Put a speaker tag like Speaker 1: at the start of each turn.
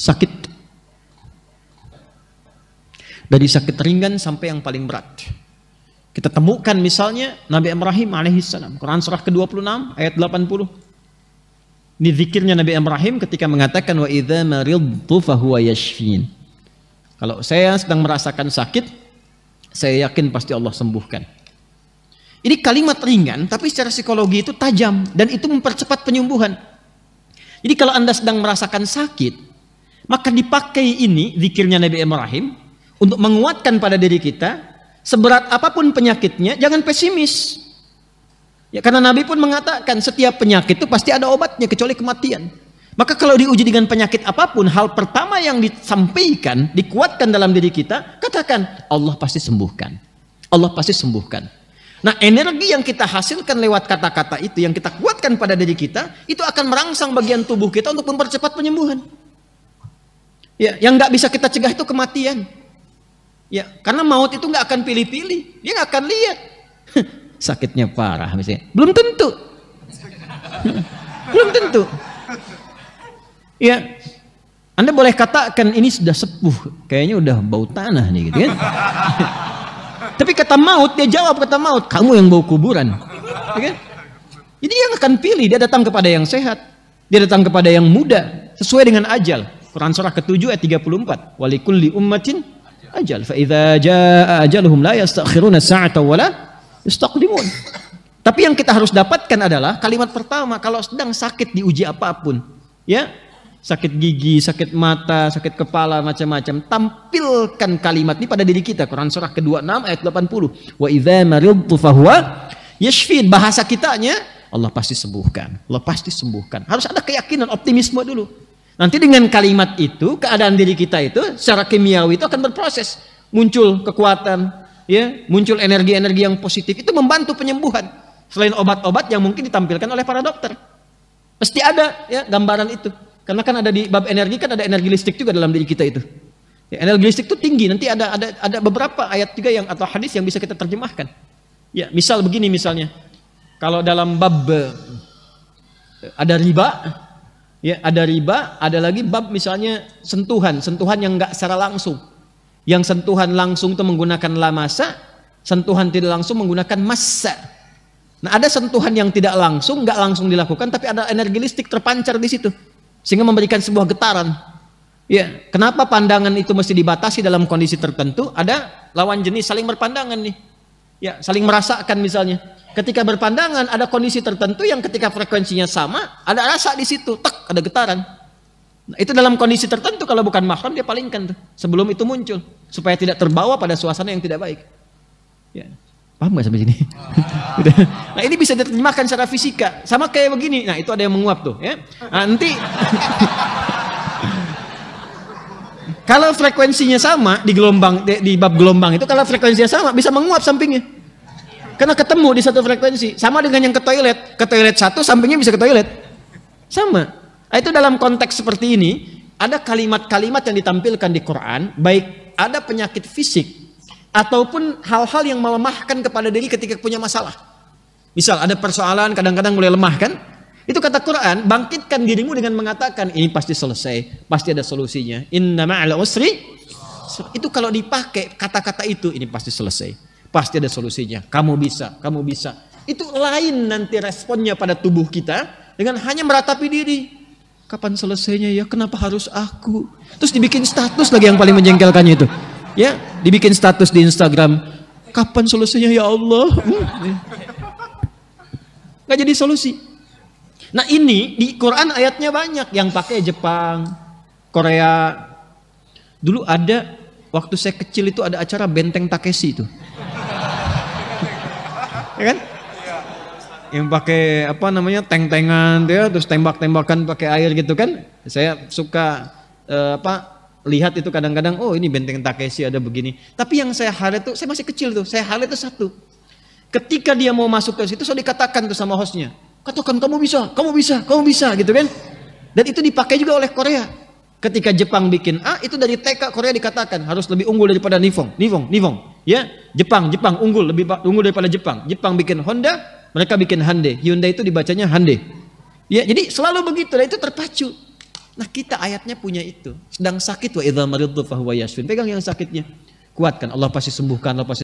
Speaker 1: sakit. Dari sakit ringan sampai yang paling berat. Kita temukan misalnya Nabi Ibrahim alaihissalam, Quran surah ke-26 ayat 80. Ini zikirnya Nabi Ibrahim ketika mengatakan wa idza maridtu fahuwa yashfin. Kalau saya sedang merasakan sakit, saya yakin pasti Allah sembuhkan. Ini kalimat ringan tapi secara psikologi itu tajam dan itu mempercepat penyembuhan. Jadi kalau Anda sedang merasakan sakit, maka dipakai ini zikirnya Nabi Ibrahim untuk menguatkan pada diri kita, seberat apapun penyakitnya, jangan pesimis. Ya, karena Nabi pun mengatakan setiap penyakit itu pasti ada obatnya kecuali kematian. Maka kalau diuji dengan penyakit apapun, hal pertama yang disampaikan, dikuatkan dalam diri kita, katakan Allah pasti sembuhkan. Allah pasti sembuhkan. Nah, energi yang kita hasilkan lewat kata-kata itu, yang kita kuatkan pada diri kita, itu akan merangsang bagian tubuh kita untuk mempercepat penyembuhan. Ya, yang nggak bisa kita cegah itu kematian. Ya, karena maut itu nggak akan pilih-pilih, dia nggak akan lihat sakitnya parah misalnya, belum tentu, belum tentu. Ya, Anda boleh katakan ini sudah sepuh, kayaknya udah bau tanah nih, gitu kan? Tapi kata maut, dia jawab kata maut, kamu yang bau kuburan, ya kan? Jadi dia akan pilih, dia datang kepada yang sehat, dia datang kepada yang muda, sesuai dengan ajal. Quran surah ke-7 ayat 34, walikulli ummatin ajal fa idza jaa ajaluhum la yastakhiruna sa'atan wa la yastaqdimun. Tapi yang kita harus dapatkan adalah kalimat pertama kalau sedang sakit diuji apapun, ya, sakit gigi, sakit mata, sakit kepala, macam-macam, tampilkan kalimat ini pada diri kita. Quran surah ke-26 ayat 80. Wa idza maridtu fahuwa yashfin. Bahasa kitanya Allah pasti sembuhkan. Allah pasti sembuhkan. Harus ada keyakinan, optimisme dulu. Nanti dengan kalimat itu, keadaan diri kita itu secara kimiawi itu akan berproses, muncul kekuatan, ya, muncul energi-energi yang positif, itu membantu penyembuhan. Selain obat-obat yang mungkin ditampilkan oleh para dokter, pasti ada ya gambaran itu. Karena kan ada di bab energi, kan ada energi listrik juga dalam diri kita itu. Ya, energi listrik itu tinggi. Nanti ada beberapa ayat juga yang atau hadis yang bisa kita terjemahkan. Ya, misal begini misalnya, kalau dalam bab ada riba. Ya, ada riba, ada lagi bab misalnya sentuhan yang enggak secara langsung. Yang sentuhan langsung itu menggunakan lamasa, sentuhan tidak langsung menggunakan massa. Nah, ada sentuhan yang tidak langsung, enggak langsung dilakukan, tapi ada energi listrik terpancar di situ, sehingga memberikan sebuah getaran. Ya, kenapa pandangan itu mesti dibatasi dalam kondisi tertentu? Ada lawan jenis saling berpandangan nih. Ya, saling merasakan misalnya. Ketika berpandangan ada kondisi tertentu yang ketika frekuensinya sama, ada rasa di situ, tak ada getaran. Nah, itu dalam kondisi tertentu kalau bukan mahram dia palingkan tuh sebelum itu muncul supaya tidak terbawa pada suasana yang tidak baik. Ya, paham nggak sampai sini? Nah, ini bisa diterjemahkan secara fisika, sama kayak begini. Nah, itu ada yang menguap tuh, ya. Nah, nanti kalau frekuensinya sama di gelombang di bab gelombang itu, kalau frekuensinya sama bisa menguap sampingnya. Karena ketemu di satu frekuensi, sama dengan yang ke toilet satu sampingnya bisa ke toilet, sama. Nah, itu dalam konteks seperti ini ada kalimat-kalimat yang ditampilkan di Quran, baik ada penyakit fisik ataupun hal-hal yang melemahkan kepada diri ketika punya masalah. Misal ada persoalan kadang-kadang mulai lemah kan, itu kata Quran, bangkitkan dirimu dengan mengatakan ini pasti selesai, pasti ada solusinya. Inna ma'al usri, itu kalau dipakai kata-kata itu ini pasti selesai. Pasti ada solusinya, kamu bisa, kamu bisa. Itu lain nanti responnya pada tubuh kita dengan hanya meratapi diri. Kapan selesainya ya? Kenapa harus aku? Terus dibikin status lagi yang paling menjengkelkannya itu. Ya, dibikin status di Instagram. Kapan selesainya ya Allah? Nggak jadi solusi. Nah, ini di Quran ayatnya banyak yang pakai Jepang, Korea. Dulu ada waktu saya kecil itu ada acara Benteng Takeshi itu. Ya kan? Yang pakai apa namanya tank-tankan ya, terus tembak-tembakan pakai air gitu kan. Saya suka lihat itu kadang-kadang, oh ini Benteng Takeshi ada begini. Tapi yang saya highlight tuh, saya masih kecil tuh, saya highlight itu satu. Ketika dia mau masuk ke situ, so dikatakan tuh sama hostnya, katakan kamu bisa, kamu bisa, kamu bisa gitu kan. Dan itu dipakai juga oleh Korea. Ketika Jepang bikin A, itu dari TK Korea dikatakan harus lebih unggul daripada Nihon. Ya, Jepang unggul, lebih unggul daripada Jepang. Jepang bikin Honda, mereka bikin Hyundai. Hyundai itu dibacanya Hyundai. Ya, jadi selalu begitu, dan itu terpacu. Nah kita ayatnya punya itu. Sedang sakit wa idza maridtu fahuwa yashfin. Pegang yang sakitnya. Kuatkan, Allah pasti sembuhkan, Allah pasti